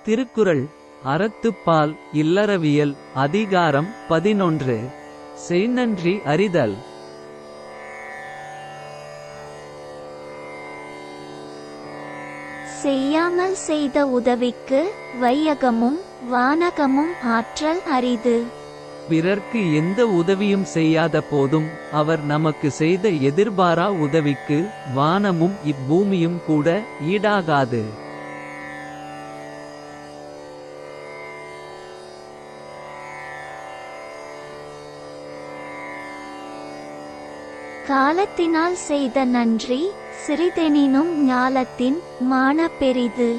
திருக்குறள் அறத்துப்பால் இல்லறவியல் அதிகாரம் 11. செய்நன்றி அறிதல். செய்யாமல் செய்த உதவிக்கு வையகமும் வானகமும் ஆற்றல் அரிது. பிறர்க்கு எந்த உதவியும் செய்யாத போதும் அவர் நமக்கு செய்த எதிர்பாரா உதவிக்கு வானமும் இப்பூமியும் கூட ஈடாகாது. காலத்தினால் செய்த நன்றி சிறிதெனினும் ஞாலத்தின் மான பெரிது.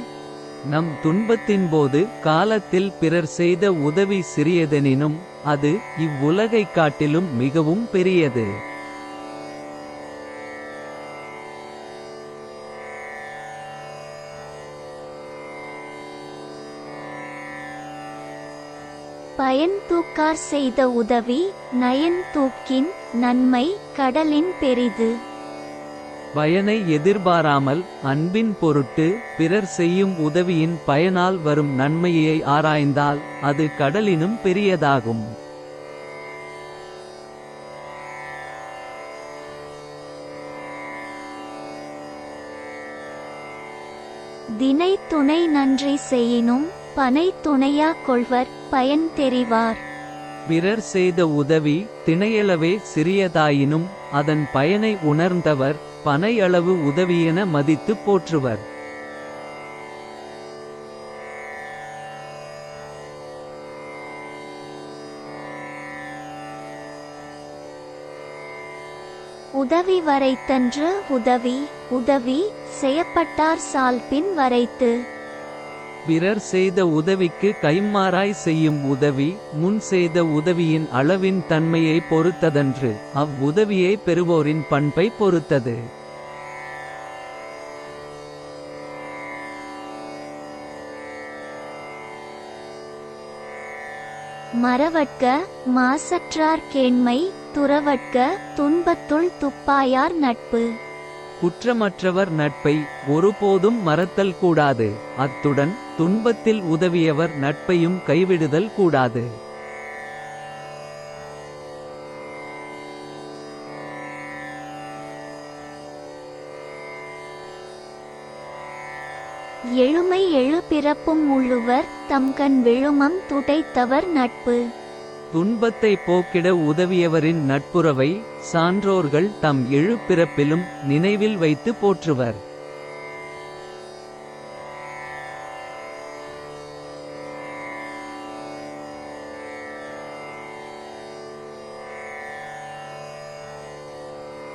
நம் துன்பத்தின்போது காலத்தில் பிறர் செய்த உதவி சிறியதெனினும் அது இவ்வுலகைக் காட்டிலும் மிகவும் பெரியது. பயன் தூக்கார் செய்த உதவி நயன் தூக்கின் நன்மை கடலின் பெரிது. பயனை எதிர்பாராமல் அன்பின் பொருட்டு பிறர் செய்யும் உதவியின் பயனால் வரும் நன்மையை ஆராய்ந்தால் அது கடலினும் பெரியதாகும். தினை துணை நன்றி செய்யினும் பனை துணையா கொள்வர் பயன் தெரிவார். பிறர் செய்த உதவி திணையளவே சிறியதாயினும் அதன் பயனை உணர்ந்தவர் பனையளவு உதவியென மதித்து போற்றுவர். உதவி வரைத்தன்று உதவி உதவி செய்யப்பட்டார் சால்பின் வரைத்து. பிறர் செய்த உதவிக்கு கைம்மாறாய் செய்யும் உதவி முன் செய்த உதவியின் அளவின் தன்மையை பொறுத்ததன்று அவ்வுதவியை பெறுவோரின் பண்பை பொறுத்தது. மறவட்க மாசற்றார் கேண்மை துறவட்க துன்பத்துள் துப்பாயார் நட்பு. குற்றமற்றவர் நட்பை ஒருபோதும் மறத்தல் கூடாது. அத்துடன் துன்பத்தில் உதவியவர் நட்பையும் கைவிடுதல் கூடாது. எழுமை எழு பிறப்பும் உள்ளுவர் தம்கண் விழுமம் துடைத்தவர் நட்பு. துன்பத்தை போக்கிட உதவியவரின் நட்புறவை சான்றோர்கள் தம் எழு பிறப்பிலும் நினைவில் வைத்து போற்றுவர்.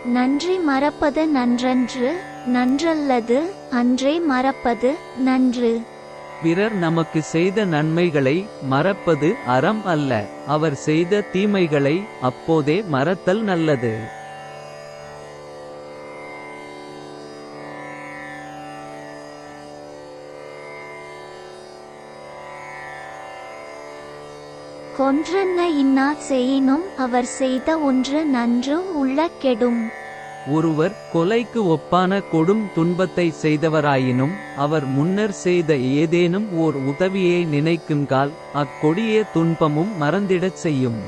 நன்றி மறப்பது நன்றன்று நன்றல்லது அன்றே மறப்பது நன்று. பிறர் நமக்கு செய்த நன்மைகளை மறப்பது அறம் அல்ல. அவர் செய்த தீமைகளை அப்போதே மறத்தல் நல்லது. கொன்றன்ன இன்னா செய்யினும் அவர் செய்த ஒன்று நன்று உள்ள கெடும். ஒருவர் கொலைக்கு ஒப்பான கொடும் துன்பத்தை செய்தவராயினும் அவர் முன்னர் செய்த ஏதேனும் ஓர் உதவியை நினைக்குங்கால் அக்கொடிய துன்பமும் மறந்திடச் செய்யும்.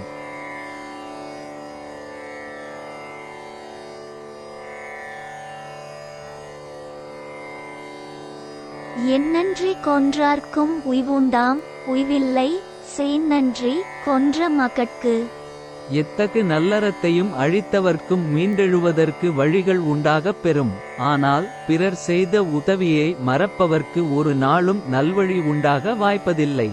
என்னன்றி கொன்றார்க்கும் உய்வுண்டாம் உய்வில்லை செய்நன்றி கொன்ற மகட்கு. எத்தகு நல்லறத்தையும் அழித்தவர்க்கும் மீண்டெழுவதற்கு வழிகள் உண்டாகப் பெறும். ஆனால் பிறர் செய்த உதவியை மறப்பவர்க்கு ஒரு நாளும் நல்வழி உண்டாக வாய்ப்பதில்லை.